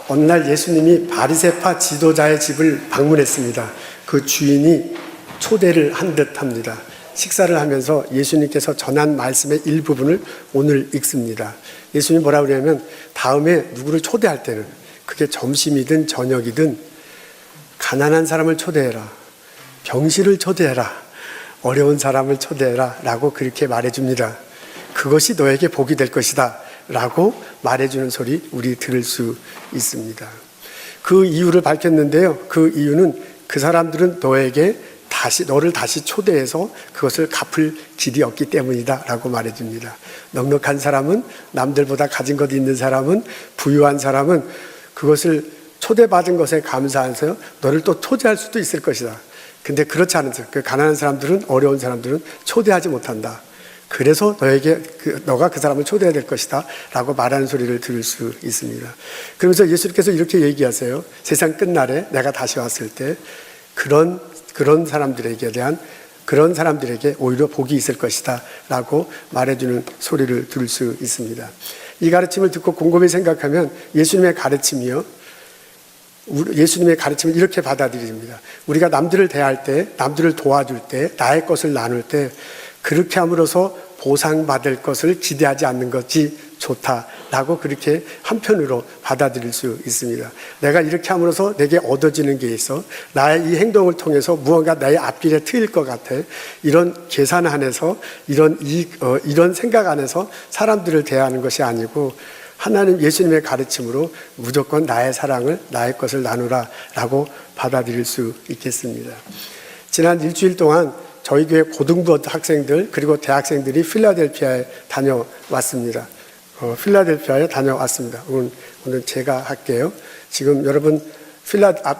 어느 날 예수님이 바리새파 지도자의 집을 방문했습니다. 그 주인이 초대를 한 듯합니다. 식사를 하면서 예수님께서 전한 말씀의 일부분을 오늘 읽습니다. 예수님이 뭐라고 그러냐면 다음에 누구를 초대할 때는 그게 점심이든 저녁이든 가난한 사람을 초대해라, 병실을 초대해라, 어려운 사람을 초대해라 라고 그렇게 말해줍니다. 그것이 너에게 복이 될 것이다 라고 말해주는 소리 우리 들을 수 있습니다. 그 이유를 밝혔는데요, 그 이유는 그 사람들은 너를 다시 초대해서 그것을 갚을 길이 없기 때문이다 라고 말해줍니다. 넉넉한 사람은, 남들보다 가진 것 있는 사람은, 부유한 사람은 그것을 초대받은 것에 감사해서 너를 또 초대할 수도 있을 것이다. 근데 그렇지 않은 사람, 그 가난한 사람들은, 어려운 사람들은 초대하지 못한다. 그래서 너가 그 사람을 초대해야 될 것이다 라고 말하는 소리를 들을 수 있습니다. 그러면서 예수님께서 이렇게 얘기하세요. 세상 끝날에 내가 다시 왔을 때 그런 사람들에게 오히려 복이 있을 것이다 라고 말해주는 소리를 들을 수 있습니다. 이 가르침을 듣고 곰곰이 생각하면 예수님의 가르침을 이렇게 받아들입니다. 우리가 남들을 대할 때, 남들을 도와줄 때, 나의 것을 나눌 때 그렇게 함으로써 보상받을 것을 기대하지 않는 것이 좋다라고 그렇게 한편으로 받아들일 수 있습니다. 내가 이렇게 함으로써 내게 얻어지는 게 있어, 나의 이 행동을 통해서 무언가 나의 앞길에 트일 것 같아, 이런 계산 안에서, 이런 생각 안에서 사람들을 대하는 것이 아니고 하나님 예수님의 가르침으로 무조건 나의 사랑을, 나의 것을 나누라 라고 받아들일 수 있겠습니다. 지난 일주일 동안 저희 교회 고등부 학생들 그리고 대학생들이 필라델피아에 다녀왔습니다. 오늘 제가 할게요. 지금 여러분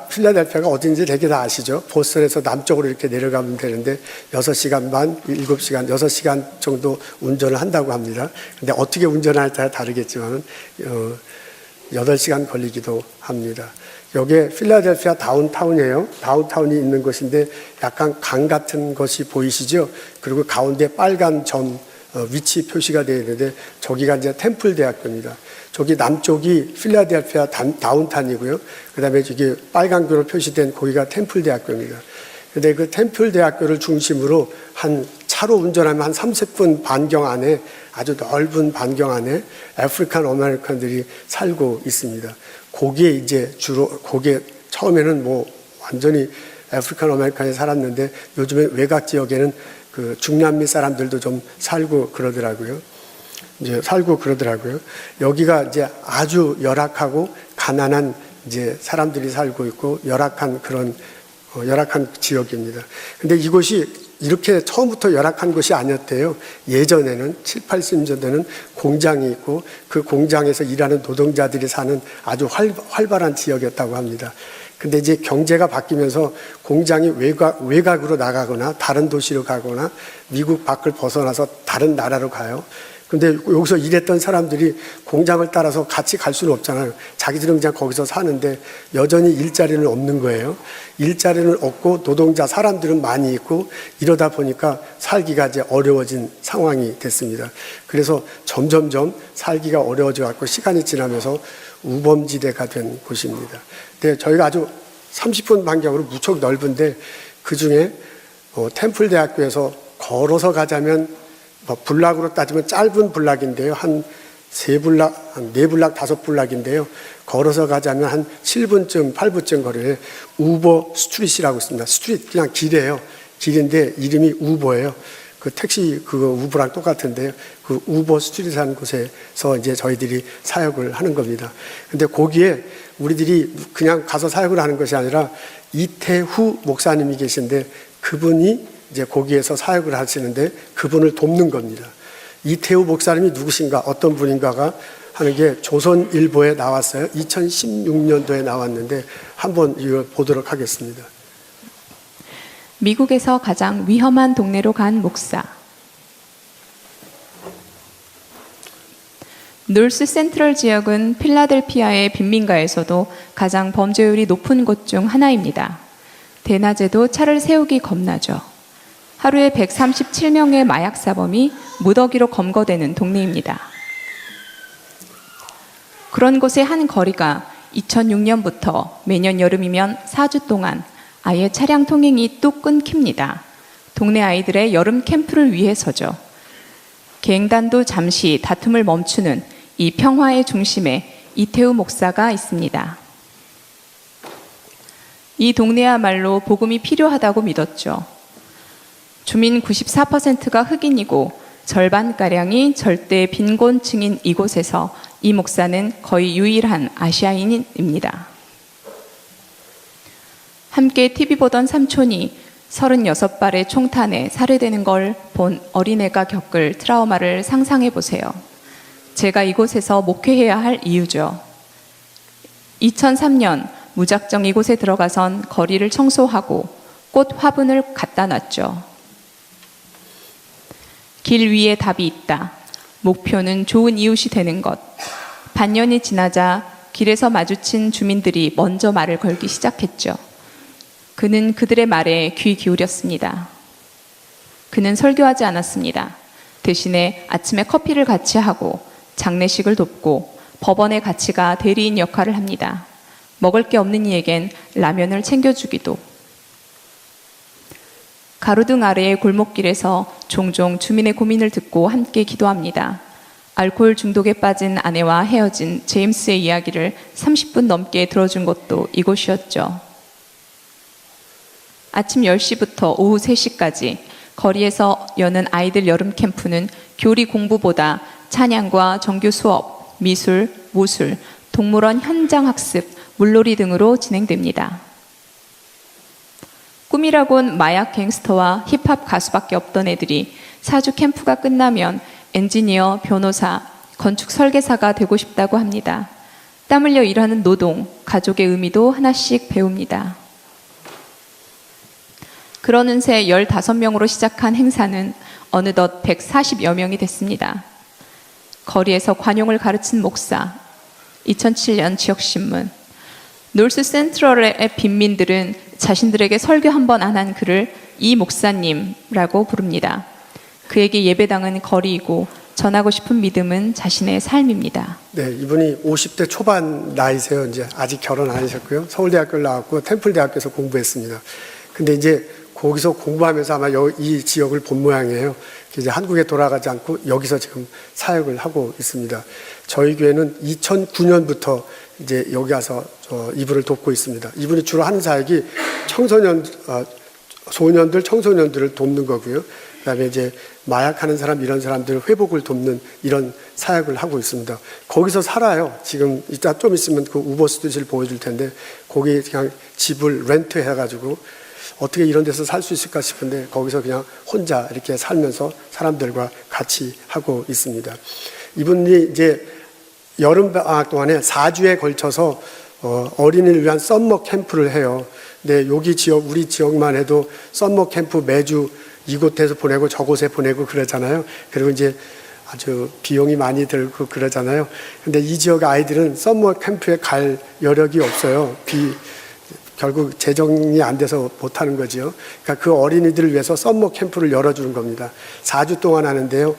필라델피아가 어딘지 되게 다 아시죠? 보스턴에서 남쪽으로 이렇게 내려가면 되는데 6시간 반, 7시간, 6시간 정도 운전을 한다고 합니다. 근데 어떻게 운전할 따라 다르겠지만 8시간 걸리기도 합니다. 여기에 필라델피아 다운타운이에요. 다운타운이 있는 곳인데 약간 강 같은 것이 보이시죠? 그리고 가운데 빨간 점 위치 표시가 되어 있는데 저기가 이제 템플 대학교입니다. 저기 남쪽이 필라델피아 다운타운이고요. 그 다음에 저기 빨간교로 표시된 거기가 템플 대학교입니다. 근데 그 템플 대학교를 중심으로 차로 운전하면 한 30분 반경 안에, 아주 넓은 반경 안에 아프리칸 아메리칸들이 살고 있습니다. 거기에 처음에는 완전히 아프리칸 아메리칸에 살았는데 요즘에 외곽 지역에는 그 중남미 사람들도 좀 살고 그러더라고요. 여기가 이제 아주 열악하고 가난한 이제 사람들이 살고 있고 열악한 지역입니다. 근데 이곳이 이렇게 처음부터 열악한 곳이 아니었대요. 예전에는 7, 80년 전에는 공장이 있고 그 공장에서 일하는 노동자들이 사는 아주 활발한 지역이었다고 합니다. 근데 이제 경제가 바뀌면서 공장이 외곽으로 나가거나 다른 도시로 가거나 미국 밖을 벗어나서 다른 나라로 가요. 근데 여기서 일했던 사람들이 공장을 따라서 같이 갈 수는 없잖아요. 자기들은 그냥 거기서 사는데 여전히 일자리는 없는 거예요. 일자리는 없고 노동자 사람들은 많이 있고 이러다 보니까 살기가 이제 어려워진 상황이 됐습니다. 그래서 점점점 살기가 어려워져 갖고 시간이 지나면서 우범지대가 된 곳입니다. 근데 저희가 아주 30분 반경으로 무척 넓은데 그 중에 템플 대학교에서 걸어서 가자면 블락으로 따지면 짧은 블락인데요. 한 4블락, 5블락인데요. 걸어서 가자면 한 7분쯤, 8분쯤 거리에 우버 스트릿이라고 있습니다. 스트릿, 그냥 길이에요. 길인데 이름이 우버예요. 그 택시 우버랑 똑같은데요. 그 우버 스트릿이라는 곳에서 이제 저희들이 사역을 하는 겁니다. 근데 거기에 우리들이 그냥 가서 사역을 하는 것이 아니라 이태후 목사님이 계신데 그분이 이제 거기에서 사역을 하시는데 그분을 돕는 겁니다. 이태우 목사님이 누구신가, 어떤 분인가가 하는 게 조선일보에 나왔어요. 2016년도에 나왔는데 한번 이걸 보도록 하겠습니다. 미국에서 가장 위험한 동네로 간 목사. 놀스 센트럴 지역은 필라델피아의 빈민가에서도 가장 범죄율이 높은 곳 중 하나입니다. 대낮에도 차를 세우기 겁나죠. 하루에 137명의 마약 사범이 무더기로 검거되는 동네입니다. 그런 곳의 한 거리가 2006년부터 매년 여름이면 4주 동안 아예 차량 통행이 뚝 끊깁니다. 동네 아이들의 여름 캠프를 위해서죠. 개행단도 잠시 다툼을 멈추는 이 평화의 중심에 이태우 목사가 있습니다. 이 동네야말로 복음이 필요하다고 믿었죠. 주민 94%가 흑인이고 절반가량이 절대 빈곤층인 이곳에서 이 목사는 거의 유일한 아시아인입니다. 함께 TV 보던 삼촌이 36발의 총탄에 살해되는 걸 본 어린애가 겪을 트라우마를 상상해 보세요. 제가 이곳에서 목회해야 할 이유죠. 2003년 무작정 이곳에 들어가선 거리를 청소하고 꽃 화분을 갖다 놨죠. 길 위에 답이 있다. 목표는 좋은 이웃이 되는 것. 반년이 지나자 길에서 마주친 주민들이 먼저 말을 걸기 시작했죠. 그는 그들의 말에 귀 기울였습니다. 그는 설교하지 않았습니다. 대신에 아침에 커피를 같이 하고 장례식을 돕고 법원의 가치가 대리인 역할을 합니다. 먹을 게 없는 이에겐 라면을 챙겨주기도. 가로등 아래의 골목길에서 종종 주민의 고민을 듣고 함께 기도합니다. 알코올 중독에 빠진 아내와 헤어진 제임스의 이야기를 30분 넘게 들어준 것도 이곳이었죠. 아침 10시부터 오후 3시까지 거리에서 여는 아이들 여름 캠프는 교리 공부보다 찬양과 정규 수업, 미술, 무술, 동물원 현장 학습, 물놀이 등으로 진행됩니다. 꿈이라곤 마약 갱스터와 힙합 가수밖에 없던 애들이 4주 캠프가 끝나면 엔지니어, 변호사, 건축 설계사가 되고 싶다고 합니다. 땀 흘려 일하는 노동, 가족의 의미도 하나씩 배웁니다. 그러는 새 15명으로 시작한 행사는 어느덧 140여 명이 됐습니다. 거리에서 관용을 가르친 목사, 2007년 지역신문, 놀스 센트럴의 빈민들은 자신들에게 설교 한 번 안 한 그를 이 목사님이라고 부릅니다. 그에게 예배당은 거리이고 전하고 싶은 믿음은 자신의 삶입니다. 네, 이분이 50대 초반 나이세요. 이제 아직 결혼 안 하셨고요. 서울대학교를 나왔고 템플대학교에서 공부했습니다. 근데 이제 거기서 공부하면서 아마 이 지역을 본 모양이에요. 이제 한국에 돌아가지 않고 여기서 지금 사역을 하고 있습니다. 저희 교회는 2009년부터 이제 여기 와서 이분을 돕고 있습니다. 이분이 주로 하는 사역이 청소년들을 돕는 거고요. 그다음에 이제 마약하는 사람 이런 사람들 회복을 돕는 이런 사역을 하고 있습니다. 거기서 살아요. 지금 이따 좀 있으면 그 우버스트릿을 보여줄 텐데 거기 그냥 집을 렌트 해가지고 어떻게 이런 데서 살 수 있을까 싶은데 거기서 그냥 혼자 이렇게 살면서 사람들과 같이 하고 있습니다. 이분이 이제 여름 방학 동안에 4주에 걸쳐서 어린이를 위한 썸머 캠프를 해요. 근데 여기 지역, 우리 지역만 해도 썸머 캠프 매주 이곳에서 보내고 저곳에 보내고 그러잖아요. 그리고 이제 아주 비용이 많이 들고 그러잖아요. 근데 이 지역 아이들은 썸머 캠프에 갈 여력이 없어요. 결국 재정이 안 돼서 못하는 거죠. 그러니까 그 어린이들을 위해서 썸머 캠프를 열어주는 겁니다. 4주 동안 하는데요.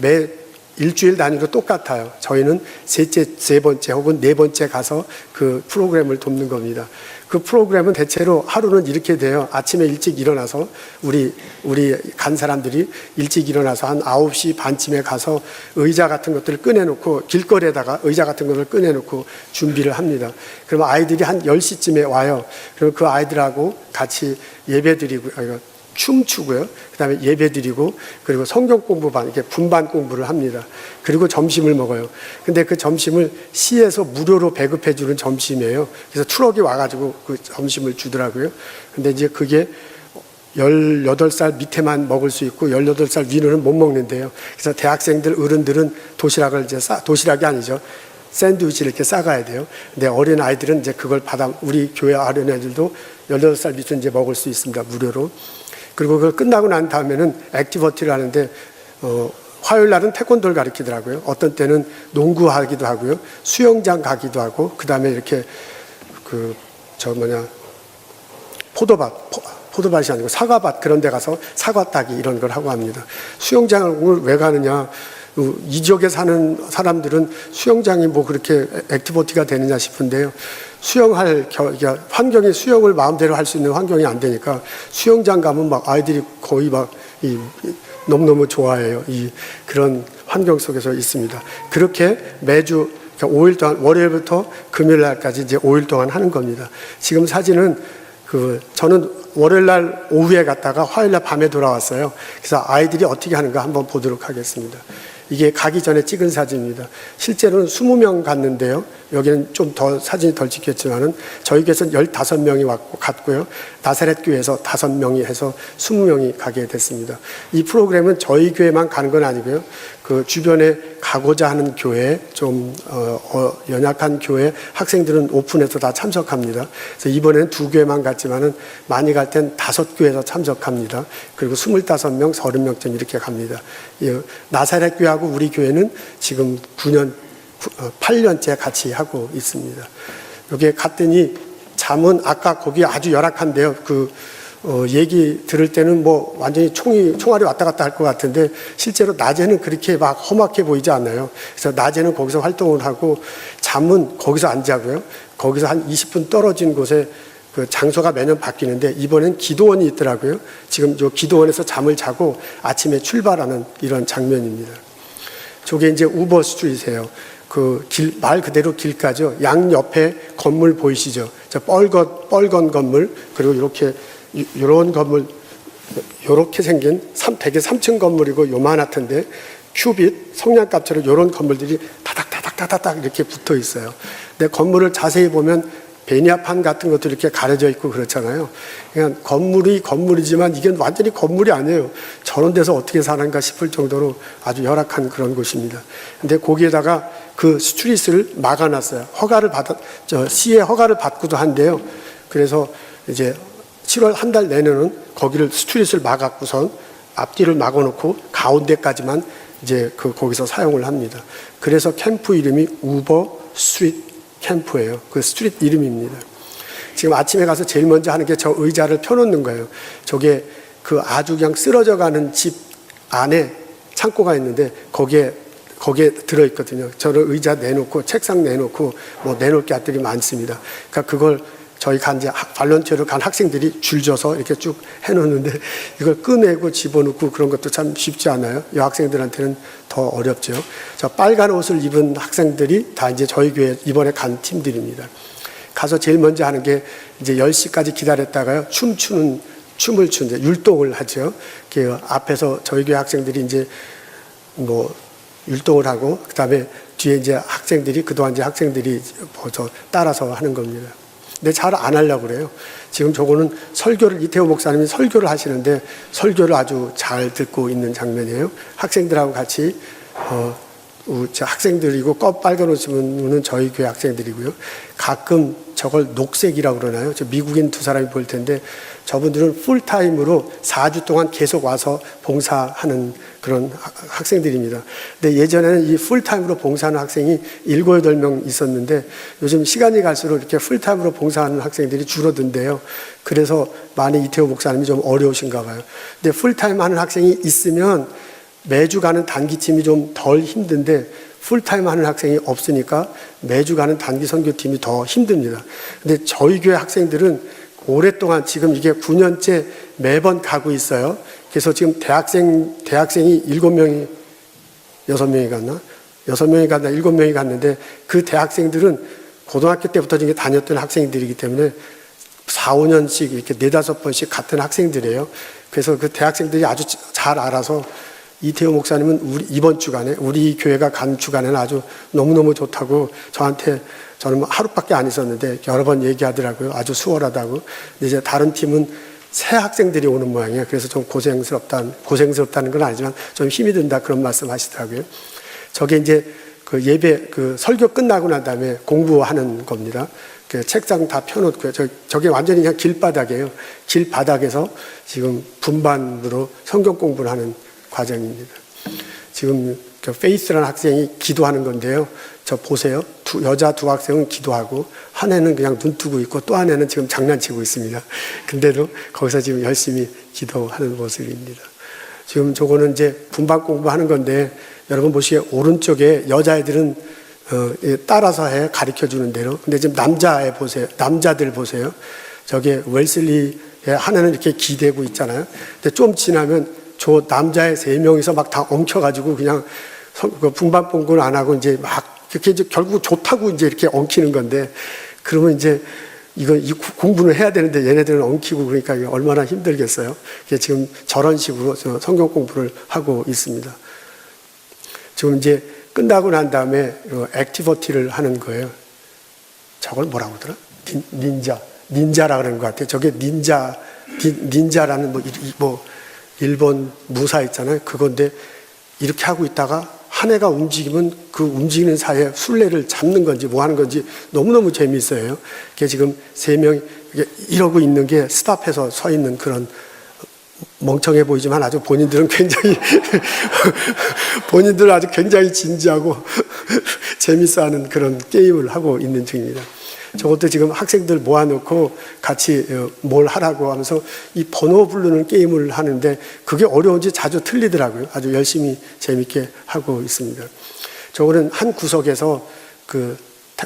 매 일주일 단위로 똑같아요. 저희는 세 번째 혹은 네 번째 가서 그 프로그램을 돕는 겁니다. 그 프로그램은 대체로 하루는 이렇게 돼요. 아침에 일찍 일어나서 우리 간 사람들이 일찍 일어나서 한 9시 반쯤에 가서 의자 같은 것들을 꺼내놓고 길거리에다가 의자 같은 것을 꺼내놓고 준비를 합니다. 그러면 아이들이 한 10시쯤에 와요. 그럼 그 아이들하고 같이 예배드리고 춤추고요. 그 다음에 예배 드리고, 그리고 성경 공부반, 이렇게 분반 공부를 합니다. 그리고 점심을 먹어요. 근데 그 점심을 시에서 무료로 배급해 주는 점심이에요. 그래서 트럭이 와가지고 그 점심을 주더라고요. 근데 이제 그게 18살 밑에만 먹을 수 있고 18살 위로는 못 먹는데요. 그래서 대학생들, 어른들은 도시락을 도시락이 아니죠. 샌드위치를 이렇게 싸가야 돼요. 근데 어린 아이들은 이제 그걸 우리 교회 어린 아이들도 18살 밑에 이제 먹을 수 있습니다. 무료로. 그리고 그걸 끝나고 난 다음에는 액티비티를 하는데, 화요일 날은 태권도를 가르치더라고요. 어떤 때는 농구하기도 하고요. 수영장 가기도 하고, 그 다음에 이렇게, 포도밭이 아니고 사과밭 그런 데 가서 사과 따기 이런 걸 하고 합니다. 수영장을 왜 가느냐. 이 지역에 사는 사람들은 수영장이 뭐 그렇게 액티비티가 되느냐 싶은데요. 환경이 수영을 마음대로 할 수 있는 환경이 안 되니까 수영장 가면 막 아이들이 거의 너무너무 좋아해요. 그런 환경 속에서 있습니다. 그렇게 매주 5일 동안, 월요일부터 금요일 날까지 이제 5일 동안 하는 겁니다. 지금 사진은 저는 월요일 날 오후에 갔다가 화요일 날 밤에 돌아왔어요. 그래서 아이들이 어떻게 하는가 한번 보도록 하겠습니다. 이게 가기 전에 찍은 사진입니다. 실제로는 20명 갔는데요. 여기는 좀 더 사진이 덜 찍혔지만은 저희 교회에서 15명이 갔고요. 나사렛 교회에서 5명이 해서 20명이 가게 됐습니다. 이 프로그램은 저희 교회만 가는 건 아니고요. 그 주변에 가고자 하는 교회, 좀 연약한 교회 학생들은 오픈해서 다 참석합니다. 그래서 이번에는 2교회만 갔지만은 많이 갈 땐 5교회에서 참석합니다. 그리고 25명, 30명쯤 이렇게 갑니다. 나사렛 교회하고 우리 교회는 지금 8년째 같이 하고 있습니다. 여기에 갔더니 잠은 아까 거기 아주 열악한데요. 얘기 들을 때는 뭐 완전히 총알이 왔다 갔다 할 것 같은데 실제로 낮에는 그렇게 막 험악해 보이지 않아요. 그래서 낮에는 거기서 활동을 하고 잠은 거기서 안 자고요. 거기서 한 20분 떨어진 곳에 그 장소가 매년 바뀌는데 이번엔 기도원이 있더라고요. 지금 저 기도원에서 잠을 자고 아침에 출발하는 이런 장면입니다. 저게 이제 우버 스트리트예요. 말 그대로 길가죠. 양 옆에 건물 보이시죠? 저 뻘건 건물, 그리고 요런 건물, 요렇게 생긴 되게 3층 건물이고 요만하던데 큐빗, 성냥갑처럼 요런 건물들이 다닥다닥다닥 이렇게 붙어 있어요. 근데 건물을 자세히 보면 베니아판 같은 것도 이렇게 가려져 있고 그렇잖아요. 그냥 건물이지만 이게 완전히 건물이 아니에요. 저런 데서 어떻게 사는가 싶을 정도로 아주 열악한 그런 곳입니다. 근데 거기에다가 그 스트리트를 막아놨어요. 시의 허가를 받고도 한데요. 그래서 이제 7월 한 달 내내는 거기를 스트리트를 막았고선 앞뒤를 막아놓고 가운데까지만 이제 거기서 사용을 합니다. 그래서 캠프 이름이 우버 스트리트 캠프예요. 그 스트리트 이름입니다. 지금 아침에 가서 제일 먼저 하는 게 저 의자를 펴놓는 거예요. 저게 아주 그냥 쓰러져 가는 집 안에 창고가 있는데 거기에 들어있거든요. 저를 의자 내놓고 책상 내놓고 뭐 내놓을 게 것들이 많습니다. 그러니까 그걸 저희 이제 발런티어로 간 학생들이 줄져서 이렇게 쭉 해놓는데 이걸 꺼내고 집어넣고 그런 것도 참 쉽지 않아요. 이 학생들한테는 더 어렵죠. 저 빨간 옷을 입은 학생들이 다 이제 저희 교회 이번에 간 팀들입니다. 가서 제일 먼저 하는 게 이제 10시까지 기다렸다가요. 춤을 추는 율동을 하죠. 앞에서 저희 교회 학생들이 이제 뭐 율동을 하고 그다음에 뒤에 이제 그동안 이제 학생들이 따라서 하는 겁니다. 근데 잘 안 하려고 그래요. 지금 저거는 이태호 목사님이 설교를 하시는데 설교를 아주 잘 듣고 있는 장면이에요. 학생들하고 같이 학생들이고 빨간 옷 입은 저희 교회 학생들이고요. 가끔 저걸 녹색이라고 그러나요? 저 미국인 2사람이 볼 텐데 저분들은 풀타임으로 4주 동안 계속 와서 봉사하는 그런 학생들입니다. 근데 예전에는 이 풀타임으로 봉사하는 학생이 7, 8명 있었는데 요즘 시간이 갈수록 이렇게 풀타임으로 봉사하는 학생들이 줄어든대요. 그래서 많이 이태호 목사님이 좀 어려우신가 봐요. 근데 풀타임 하는 학생이 있으면 매주 가는 단기팀이 좀 덜 힘든데 풀타임 하는 학생이 없으니까 매주 가는 단기 선교팀이 더 힘듭니다. 근데 저희 교회 학생들은 오랫동안 지금 이게 9년째 매번 가고 있어요. 그래서 지금 대학생이 7명이 6명이 갔나? 7명이 갔는데 그 대학생들은 고등학교 때부터 다녔던 학생들이기 때문에 4, 5년씩 이렇게 4, 5번씩 같은 학생들이에요. 그래서 그 대학생들이 아주 잘 알아서 이태호 목사님은 이번 주간에 우리 교회가 간 주간에는 아주 너무너무 좋다고 저는 하루밖에 안 있었는데 여러 번 얘기하더라고요. 아주 수월하다고. 근데 이제 다른 팀은 새 학생들이 오는 모양이에요. 그래서 좀 고생스럽다는 건 아니지만 좀 힘이 든다 그런 말씀 하시더라고요. 저게 이제 설교 끝나고 난 다음에 공부하는 겁니다. 책상 다 펴놓고요. 저게 완전히 그냥 길바닥이에요. 길바닥에서 지금 분반으로 성경 공부를 하는 과정입니다. 지금 페이스라는 학생이 기도하는 건데요. 저 보세요. 여자 2학생은 기도하고 한 애는 그냥 눈 뜨고 있고 또 한 애는 지금 장난치고 있습니다. 근데도 거기서 지금 열심히 기도하는 모습입니다. 지금 저거는 이제 분반 공부하는 건데 여러분 보시기에 오른쪽에 여자애들은 따라서 해 가르쳐 주는 대로. 근데 지금 남자들 보세요. 저게 웰슬리의 하나는 이렇게 기대고 있잖아요. 근데 좀 지나면 저 남자애 3명이서 막 다 엉켜가지고 그냥 분반봉군 안 하고 이제 막 그렇게 이제 결국 좋다고 이제 이렇게 엉키는 건데, 그러면 이제 이 공부는 해야 되는데 얘네들은 엉키고 그러니까 이게 얼마나 힘들겠어요. 지금 저런 식으로 성경 공부를 하고 있습니다. 지금 이제 끝나고 난 다음에 액티비티를 하는 거예요. 저걸 뭐라고 하더라? 닌자라 그러는 것 같아요. 저게 닌자라는 뭐 일본 무사 있잖아요. 그건데 이렇게 하고 있다가 한 해가 움직이면 그 움직이는 사이에 술래를 잡는 건지 뭐 하는 건지 너무너무 재미있어요. 그게 지금 3명이 이러고 있는 게 스탑해서 서 있는 그런, 멍청해 보이지만 아주 본인들은 굉장히 진지하고 재밌어하는 그런 게임을 하고 있는 중입니다. 저것도 지금 학생들 모아놓고 같이 뭘 하라고 하면서 이 번호 부르는 게임을 하는데 그게 어려운지 자주 틀리더라고요. 아주 열심히 재밌게 하고 있습니다. 저거는 한 구석에서 그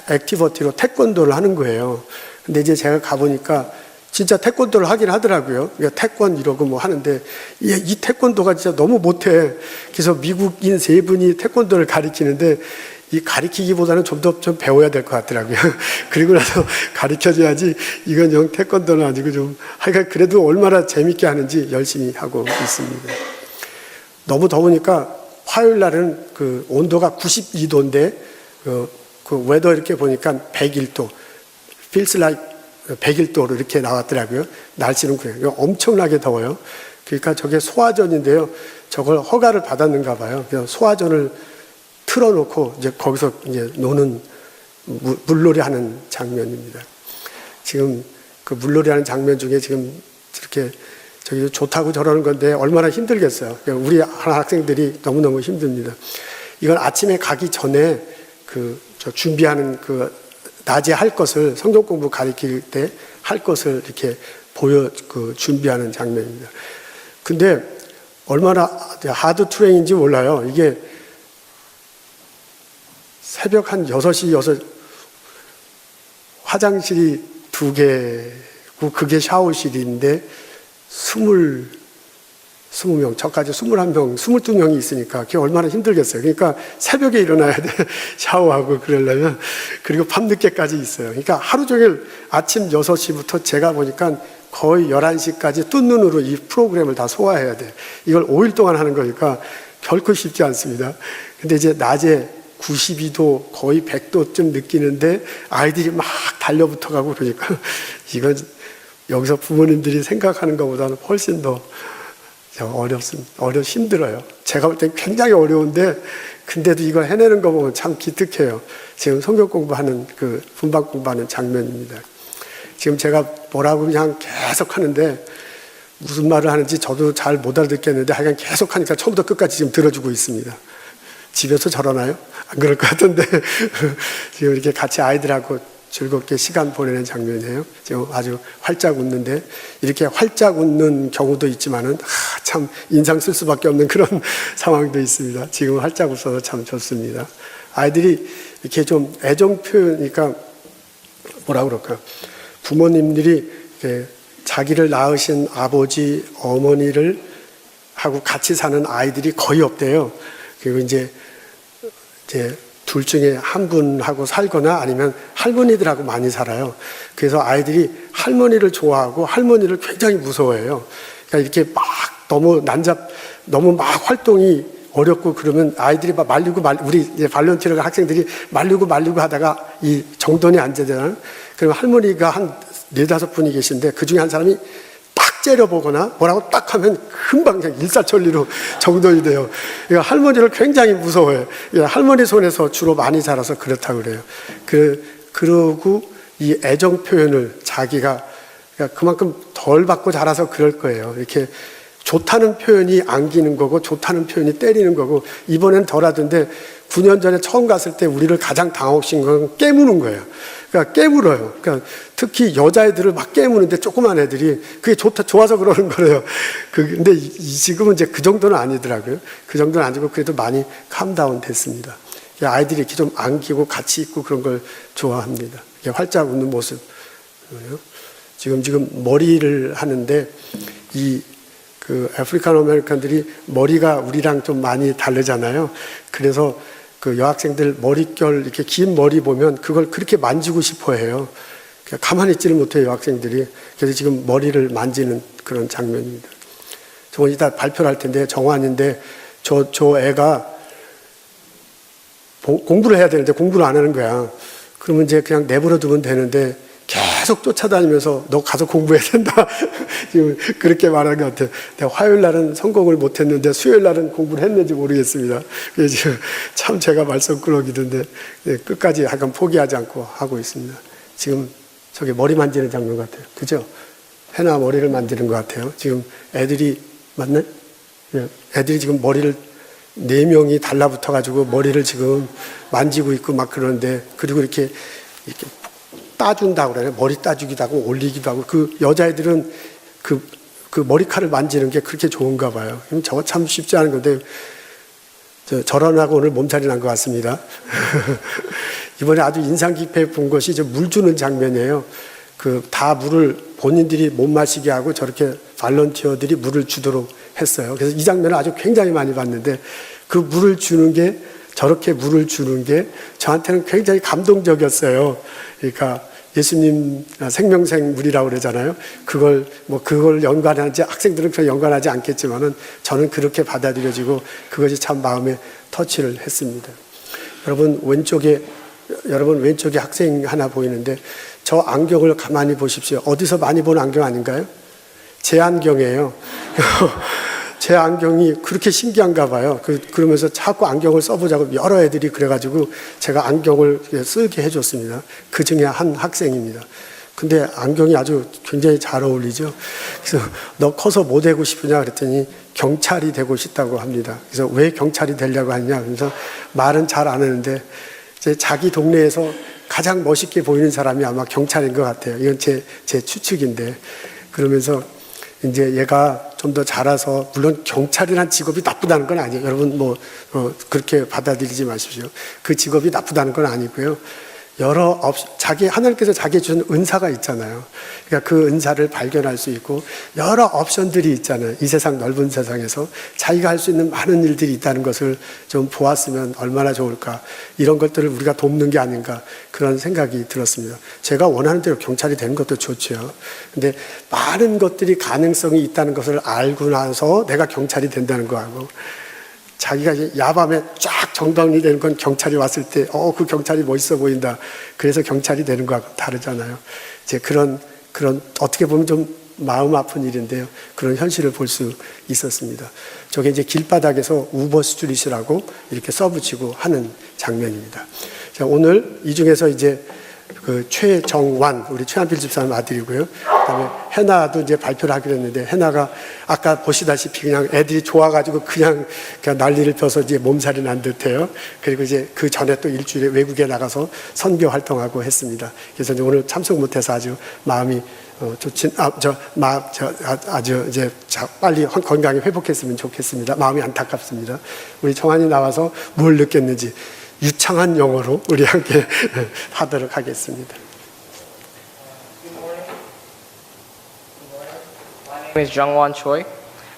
액티비티로 태권도를 하는 거예요. 근데 이제 제가 가보니까 진짜 태권도를 하긴 하더라고요. 그러니까 태권 이러고 뭐 하는데 이 태권도가 진짜 너무 못해. 그래서 미국인 3분이 태권도를 가리키는데 이 가리키기보다는 좀 더 배워야 될 것 같더라고요. 그리고 나서 가르쳐줘야지 이건 영 태권도는 아니고 좀 하여간 그래도 얼마나 재밌게 하는지 열심히 하고 있습니다. 너무 더우니까 화요일 날은 그 온도가 92도인데 그 웨더 이렇게 보니까 101도, feels like 101도로 이렇게 나왔더라고요. 날씨는 그래요. 엄청나게 더워요. 그러니까 저게 소화전인데요. 저걸 허가를 받았는가 봐요. 그래서 소화전을 틀어놓고 이제 거기서 이제 노는 물놀이 하는 장면입니다. 지금 그 물놀이 하는 장면 중에 지금 이렇게 저기 좋다고 저러는 건데 얼마나 힘들겠어요. 우리 학생들이 너무너무 힘듭니다. 이건 아침에 가기 전에 저 준비하는 낮에 할 것을 성경 공부 가르칠 때 할 것을 이렇게 준비하는 장면입니다. 근데 얼마나 하드 트레인인지 몰라요. 이게 새벽 한 6시, 화장실이 2개고 그게 샤워실인데 20명, 저까지 21명, 22명이 있으니까 그게 얼마나 힘들겠어요. 그러니까 새벽에 일어나야 돼. 샤워하고 그러려면. 그리고 밤늦게까지 있어요. 그러니까 하루 종일 아침 6시부터 제가 보니까 거의 11시까지 뜬 눈으로 이 프로그램을 다 소화해야 돼. 이걸 5일 동안 하는 거니까 결코 쉽지 않습니다. 근데 이제 낮에 92도, 거의 100도쯤 느끼는데 아이들이 막 달려붙어 가고 그러니까 이건 여기서 부모님들이 생각하는 것보다는 훨씬 더 어렵습니다. 힘들어요. 제가 볼 땐 굉장히 어려운데 근데도 이걸 해내는 거 보면 참 기특해요. 지금 성경 공부하는 분반 공부하는 장면입니다. 지금 제가 뭐라고 그냥 계속 하는데 무슨 말을 하는지 저도 잘 못 알아듣겠는데 하여간 계속 하니까 처음부터 끝까지 지금 들어주고 있습니다. 집에서 저러나요? 안 그럴 것 같은데 지금 이렇게 같이 아이들하고 즐겁게 시간 보내는 장면이에요. 지금 아주 활짝 웃는데 이렇게 활짝 웃는 경우도 있지만은 참 인상 쓸 수밖에 없는 그런 상황도 있습니다. 지금 활짝 웃어서 참 좋습니다. 아이들이 이렇게 좀 애정 표현이니까 뭐라 그럴까? 부모님들이 자기를 낳으신 아버지, 어머니를 하고 같이 사는 아이들이 거의 없대요. 그리고 이제 둘 중에 한 분하고 살거나 아니면 할머니들하고 많이 살아요. 그래서 아이들이 할머니를 좋아하고 할머니를 굉장히 무서워해요. 그러니까 이렇게 막 너무 막 활동이 어렵고 그러면 아이들이 막 우리 이제 발렌티노 학생들이 말리고 하다가 이 정돈이 안 되잖아요. 그러면 할머니가 한 4-5분이 계신데 그 중에 한 사람이 딱 째려보거나 뭐라고 딱 하면 금방 그냥 일사천리로 정돈이 돼요. 그러니까 할머니를 굉장히 무서워해요. 할머니 손에서 주로 많이 자라서 그렇다고 그래요. 그러고 이 애정 표현을 자기가 그만큼 덜 받고 자라서 그럴 거예요. 이렇게 좋다는 표현이 안기는 거고 좋다는 표현이 때리는 거고 이번엔 덜 하던데 9년 전에 처음 갔을 때 우리를 가장 당혹신 건 깨무는 거예요. 그러니까 깨물어요. 그러니까 특히 여자애들을 막 깨무는데 조그만 애들이 그게 좋아서 그러는 거래요. 근데 지금은 이제 그 정도는 아니더라고요. 그 정도는 아니고 그래도 많이 캄다운 됐습니다. 아이들이 이렇게 좀 안기고 같이 있고 그런 걸 좋아합니다. 이렇게 활짝 웃는 모습. 지금 머리를 하는데 그 아프리칸 아메리칸들이 머리가 우리랑 좀 많이 다르잖아요. 그래서 그 여학생들 머릿결 이렇게 긴 머리 보면 그걸 그렇게 만지고 싶어 해요. 가만히 있지를 못해요, 여학생들이. 그래서 지금 머리를 만지는 그런 장면입니다. 저건 이따 발표를 할 텐데, 정환인데, 저 애가 공부를 해야 되는데 공부를 안 하는 거야. 그러면 이제 그냥 내버려 두면 되는데 계속 쫓아다니면서 너 가서 공부해야 된다. 지금 그렇게 말하는 것 같아요. 내가 화요일 날은 성공을 못 했는데 수요일 날은 공부를 했는지 모르겠습니다. 그래서 지금 참 제가 말썽꾸러기던데 끝까지 약간 포기하지 않고 하고 있습니다. 지금 저게 머리 만지는 장면 같아요. 그죠? 해나 머리를 만지는 것 같아요. 지금 애들이, 맞나요? 애들이 지금 머리를 4명이 달라붙어가지고 머리를 지금 만지고 있고 막 그러는데, 그리고 이렇게 따준다고 그래요. 머리 따주기도 하고 올리기도 하고. 그 여자애들은 그 머리카락을 만지는 게 그렇게 좋은가 봐요. 저거 참 쉽지 않은 건데, 저런하고 오늘 몸살이 난 것 같습니다. 이번에 아주 인상 깊게 본 것이 물 주는 장면이에요. 다 물을 본인들이 못 마시게 하고 저렇게 발런티어들이 물을 주도록 했어요. 그래서 이 장면을 아주 굉장히 많이 봤는데, 그 물을 주는 게, 저렇게 물을 주는 게 저한테는 굉장히 감동적이었어요. 그러니까 예수님 생명생 물이라고 그러잖아요. 그걸 연관하지, 학생들은 그걸 연관하지 않겠지만은 저는 그렇게 받아들여지고 그것이 참 마음에 터치를 했습니다. 여러분 왼쪽에 학생 하나 보이는데, 저 안경을 가만히 보십시오. 어디서 많이 본 안경 아닌가요? 제 안경이에요. 제 안경이 그렇게 신기한가 봐요. 그러면서 자꾸 안경을 써보자고 여러 애들이 그래가지고 제가 안경을 쓰게 해줬습니다. 그 중에 한 학생입니다. 근데 안경이 아주 굉장히 잘 어울리죠. 그래서 너 커서 뭐 되고 싶으냐 그랬더니 경찰이 되고 싶다고 합니다. 그래서 왜 경찰이 되려고 하냐, 그래서 말은 잘 안 하는데 이제 자기 동네에서 가장 멋있게 보이는 사람이 아마 경찰인 것 같아요. 이건 제 추측인데, 그러면서 이제 얘가 좀 더 자라서, 물론 경찰이란 직업이 나쁘다는 건 아니에요. 여러분 그렇게 받아들이지 마십시오. 그 직업이 나쁘다는 건 아니고요. 하나님께서 자기에 주신 은사가 있잖아요. 그러니까 그 은사를 발견할 수 있고 여러 옵션들이 있잖아요. 이 세상 넓은 세상에서 자기가 할 수 있는 많은 일들이 있다는 것을 좀 보았으면 얼마나 좋을까. 이런 것들을 우리가 돕는 게 아닌가, 그런 생각이 들었습니다. 제가 원하는 대로 경찰이 되는 것도 좋죠. 근데 많은 것들이 가능성이 있다는 것을 알고 나서 내가 경찰이 된다는 거하고, 자기가 야밤에 쫙 정당이 되는 건 경찰이 왔을 때, 그 경찰이 멋있어 보인다, 그래서 경찰이 되는 거하고 다르잖아요. 이제 그런 어떻게 보면 좀 마음 아픈 일인데요. 그런 현실을 볼 수 있었습니다. 저게 이제 길바닥에서 우버 스트릿이라고 이렇게 써붙이고 하는 장면입니다. 자, 오늘 이 중에서 이제 최정완, 우리 최한필 집사님 아들이고요. 그다음에 해나도 이제 발표를 하기로 했는데, 해나가 아까 보시다시피 그냥 애들이 좋아가지고 그냥 난리를 펴서 이제 몸살이 난 듯해요. 그리고 이제 그 전에 또 일주일에 외국에 나가서 선교 활동하고 했습니다. 그래서 이제 오늘 참석 못해서 아주 마음이 아주 이제 빨리 건강이 회복했으면 좋겠습니다. 마음이 안타깝습니다. 우리 정한이 나와서 뭘 느꼈는지 유창한 영어로 우리 함께 하도록 하겠습니다. My name is Jungwon Choi,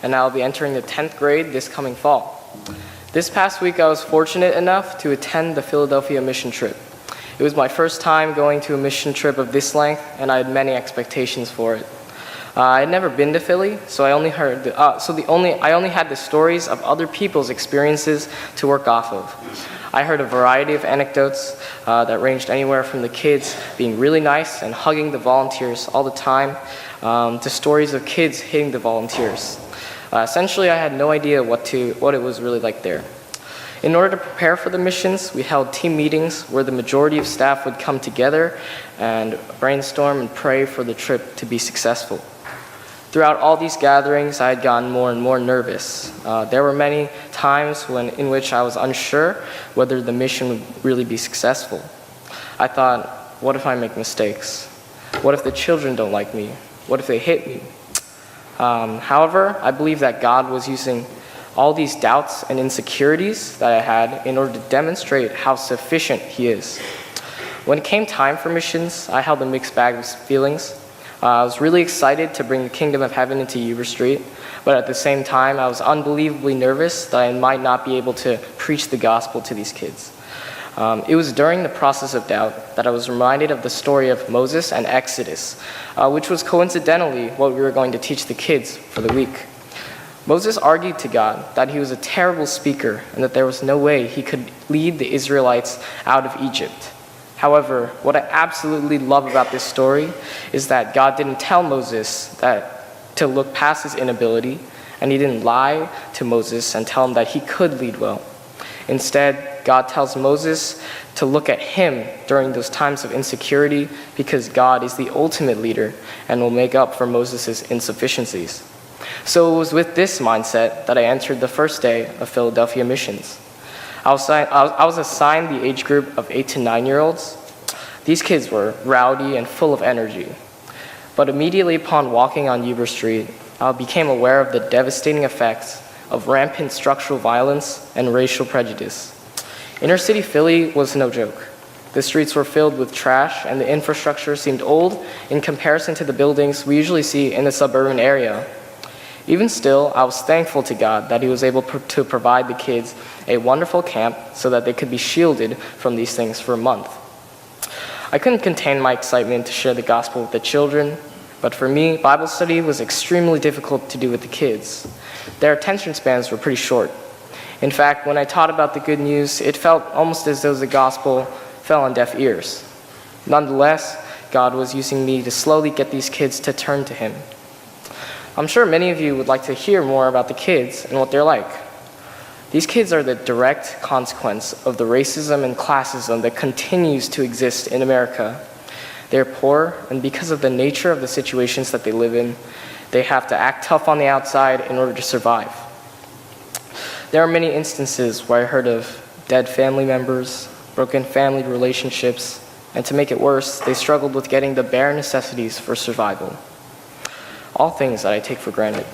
and I'll be entering the 10th grade this coming fall. This past week, I was fortunate enough to attend the Philadelphia mission trip. It was my first time going to a mission trip of this length, and I had many expectations for it. I had never been to Philly, so I only had the stories of other people's experiences to work off of. I heard a variety of anecdotes that ranged anywhere from the kids being really nice and hugging the volunteers all the time to stories of kids hitting the volunteers. Essentially, I had no idea what it was really like there. In order to prepare for the missions, we held team meetings where the majority of staff would come together and brainstorm and pray for the trip to be successful. Throughout all these gatherings, I had gotten more and more nervous. There were many times in which I was unsure whether the mission would really be successful. I thought, what if I make mistakes? What if the children don't like me? What if they hit me? However, I believe that God was using all these doubts and insecurities that I had in order to demonstrate how sufficient He is. When it came time for missions, I held a mixed bag of feelings. I was really excited to bring the kingdom of heaven into Yuba Street, but at the same time, I was unbelievably nervous that I might not be able to preach the gospel to these kids. It was during the process of doubt that I was reminded of the story of Moses and Exodus, which was coincidentally what we were going to teach the kids for the week. Moses argued to God that he was a terrible speaker and that there was no way he could lead the Israelites out of Egypt. However, what I absolutely love about this story is that God didn't tell Moses to look past his inability, and He didn't lie to Moses and tell him that he could lead well. Instead, God tells Moses to look at him during those times of insecurity because God is the ultimate leader and will make up for Moses' insufficiencies. So it was with this mindset that I entered the first day of Philadelphia missions. I was assigned the age group of 8 to 9-year-olds. These kids were rowdy and full of energy. But immediately upon walking on Yuba Street, I became aware of the devastating effects of rampant structural violence and racial prejudice. Inner city Philly was no joke. The streets were filled with trash, and the infrastructure seemed old in comparison to the buildings we usually see in the suburban area. Even still, I was thankful to God that He was able to provide the kids a wonderful camp so that they could be shielded from these things for a month. I couldn't contain my excitement to share the gospel with the children, but for me, Bible study was extremely difficult to do with the kids. Their attention spans were pretty short. In fact, when I taught about the good news, it felt almost as though the gospel fell on deaf ears. Nonetheless, God was using me to slowly get these kids to turn to Him. I'm sure many of you would like to hear more about the kids and what they're like. These kids are the direct consequence of the racism and classism that continues to exist in America. They're poor, and because of the nature of the situations that they live in, they have to act tough on the outside in order to survive. There are many instances where I heard of dead family members, broken family relationships, and to make it worse, they struggled with getting the bare necessities for survival. All things that I take for granted.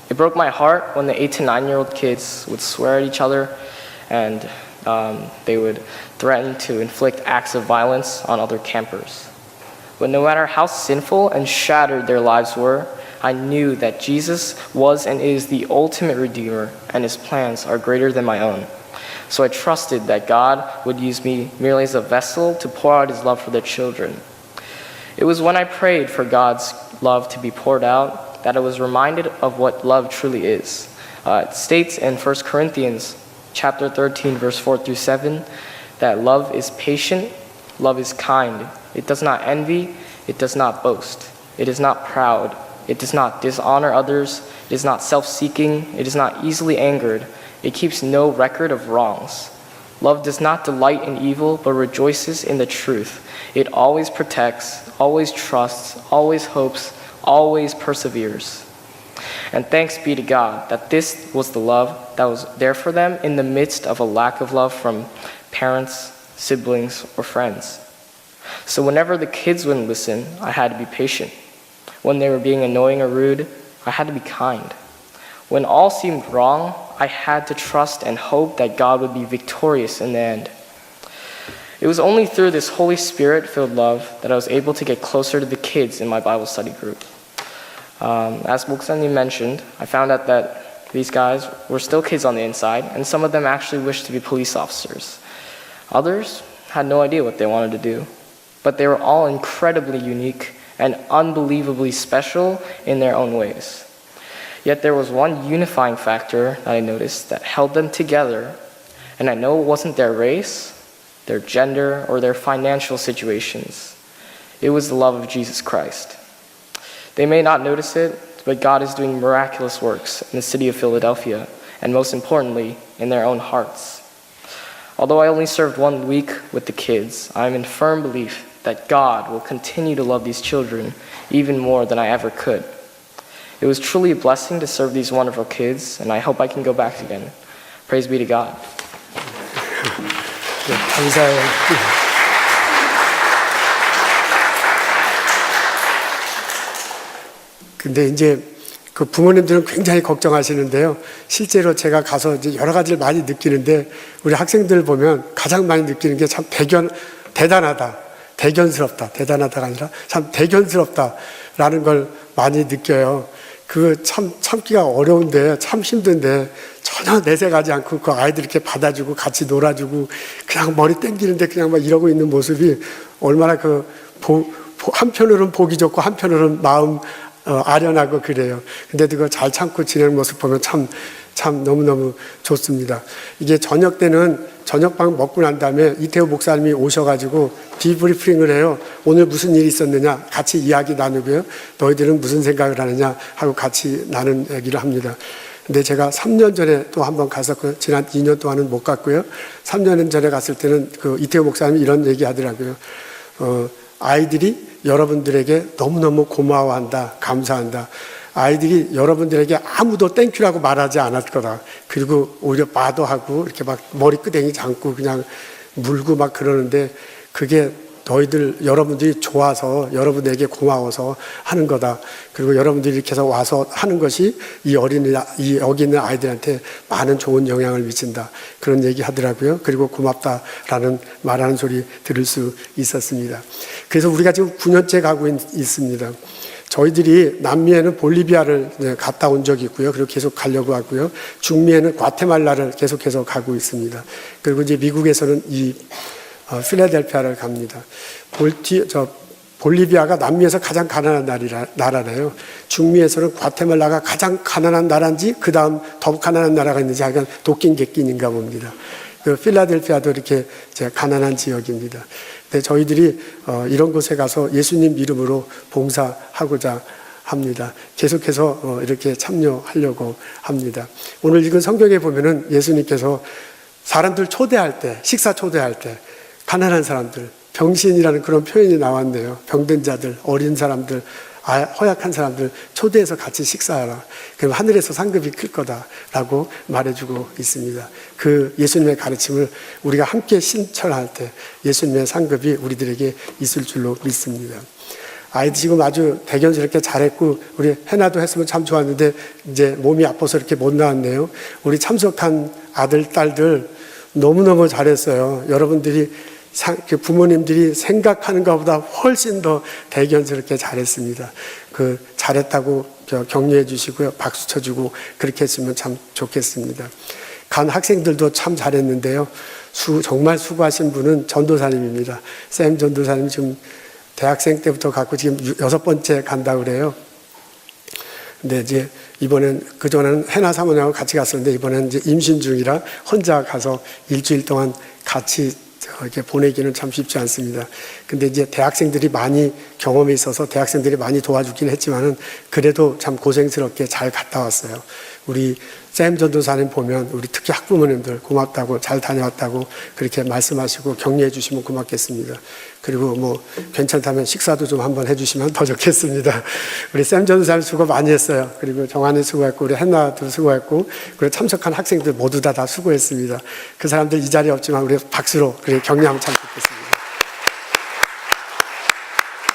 It broke my heart when the 8 to 9-year-old kids would swear at each other and they would threaten to inflict acts of violence on other campers. But no matter how sinful and shattered their lives were, I knew that Jesus was and is the ultimate Redeemer, and His plans are greater than my own. So I trusted that God would use me merely as a vessel to pour out His love for their children. It was when I prayed for God's love to be poured out that I was reminded of what love truly is. It states in 1 Corinthians chapter 13, verse 4 through 7, that love is patient, love is kind. It does not envy, it does not boast. It is not proud, it does not dishonor others, it is not self-seeking, it is not easily angered, it keeps no record of wrongs. Love does not delight in evil, but rejoices in the truth. It always protects, always trusts, always hopes, always perseveres. And thanks be to God that this was the love that was there for them in the midst of a lack of love from parents, siblings, or friends. So whenever the kids wouldn't listen, I had to be patient. When they were being annoying or rude, I had to be kind. When all seemed wrong, I had to trust and hope that God would be victorious in the end. It was only through this Holy Spirit-filled love that I was able to get closer to the kids in my Bible study group. As Moksanim mentioned, I found out that these guys were still kids on the inside, and some of them actually wished to be police officers. Others had no idea what they wanted to do, but they were all incredibly unique and unbelievably special in their own ways. Yet there was one unifying factor that I noticed that held them together, and I know it wasn't their race, their gender, or their financial situations. It was the love of Jesus Christ. They may not notice it, but God is doing miraculous works in the city of Philadelphia, and most importantly, in their own hearts. Although I only served 1 week with the kids, I am in firm belief that God will continue to love these children even more than I ever could. It was truly a blessing to serve these wonderful kids, and I hope I can go back again. Praise be to God. 네, 감사해요. 근데 이제 그 부모님들은 굉장히 걱정하시는데요. 실제로 제가 가서 이제 여러 가지를 많이 느끼는데 우리 학생들 보면 가장 많이 느끼는 게 참 대단하다. 대견스럽다. 대단하다가 아니라 참 대견스럽다라는 걸 많이 느껴요. 그 참기가 어려운데 참 힘든데 전혀 내색하지 않고 그 아이들 이렇게 받아주고 같이 놀아주고 그냥 머리 땡기는데 그냥 막 이러고 있는 모습이 얼마나 한편으로는 보기 좋고 한편으로는 마음 아련하고 그래요. 근데 그걸 잘 참고 지내는 모습 보면 참 너무너무 좋습니다. 이게 저녁 때는 저녁밥 먹고 난 다음에 이태호 목사님이 오셔가지고 디브리핑을 해요. 오늘 무슨 일이 있었느냐 같이 이야기 나누고요. 너희들은 무슨 생각을 하느냐 하고 같이 나눈 얘기를 합니다. 근데 제가 3년 전에 또 한번 갔었고요. 지난 2년 동안은 못 갔고요. 3년 전에 갔을 때는 그 이태호 목사님이 이런 얘기 하더라고요. 아이들이 여러분들에게 너무너무 고마워한다, 감사한다. 아이들이 여러분들에게 아무도 땡큐라고 말하지 않을 거다. 그리고 오히려 마도하고 이렇게 막 머리끄댕이 잠고 그냥 물고 막 그러는데 그게 여러분들이 좋아서 여러분들에게 고마워서 하는 거다. 그리고 여러분들이 이렇게 해서 와서 하는 것이 여기 있는 아이들한테 많은 좋은 영향을 미친다. 그런 얘기 하더라고요. 그리고 고맙다라는 말하는 소리 들을 수 있었습니다. 그래서 우리가 지금 9년째 가고 있습니다. 저희들이 남미에는 볼리비아를 갔다 온 적이 있고요. 그리고 계속 가려고 하고요. 중미에는 과테말라를 계속해서 가고 있습니다. 그리고 이제 미국에서는 필라델피아를 갑니다. 볼리비아가 남미에서 가장 가난한 나라래요. 중미에서는 과테말라가 가장 가난한 나라인지 그 다음 더 가난한 나라가 있는지 약간 도끼인 객끼인가 봅니다. 그 필라델피아도 이렇게 가난한 지역입니다. 근데 저희들이 이런 곳에 가서 예수님 이름으로 봉사하고자 합니다. 계속해서 이렇게 참여하려고 합니다. 오늘 읽은 성경에 보면은 예수님께서 사람들 초대할 때, 식사 초대할 때 가난한 사람들, 병신이라는 그런 표현이 나왔네요. 병든 자들, 어린 사람들, 허약한 사람들 초대해서 같이 식사하라. 그럼 하늘에서 상급이 클 거다라고 말해주고 있습니다. 그 예수님의 가르침을 우리가 함께 실천할 때 예수님의 상급이 우리들에게 있을 줄로 믿습니다. 아이들 지금 아주 대견스럽게 잘했고 우리 해나도 했으면 참 좋았는데 이제 몸이 아파서 이렇게 못 나왔네요. 우리 참석한 아들, 딸들 너무너무 잘했어요. 여러분들이 부모님들이 생각하는 것보다 훨씬 더 대견스럽게 잘했습니다. 잘했다고 격려해 주시고요. 박수 쳐주고 그렇게 했으면 참 좋겠습니다. 간 학생들도 참 잘했는데요. 정말 수고하신 분은 전도사님입니다. 샘 전도사님 지금 대학생 때부터 갖고 지금 6번째 간다고 그래요. 근데 이제 이번엔 그전에는 해나 사모님하고 같이 갔었는데 이번에는 이제 임신 중이라 혼자 가서 일주일 동안 같이 이렇게 보내기는 참 쉽지 않습니다. 근데 이제 대학생들이 많이 경험이 있어서 대학생들이 많이 도와주긴 했지만은 그래도 참 고생스럽게 잘 갔다 왔어요. 우리 샘 전도사님 보면 우리 특히 학부모님들 고맙다고 잘 다녀왔다고 그렇게 말씀하시고 격려해 주시면 고맙겠습니다. 그리고 뭐 괜찮다면 식사도 좀 한번 해주시면 더 좋겠습니다. 우리 샘 전도사님 수고 많이 했어요. 그리고 정한이 수고했고 우리 henna도 수고했고 그리고 참석한 학생들 모두 다 수고했습니다. 그 사람들 이 자리에 없지만 우리 박수로 격려하면 참 좋겠습니다.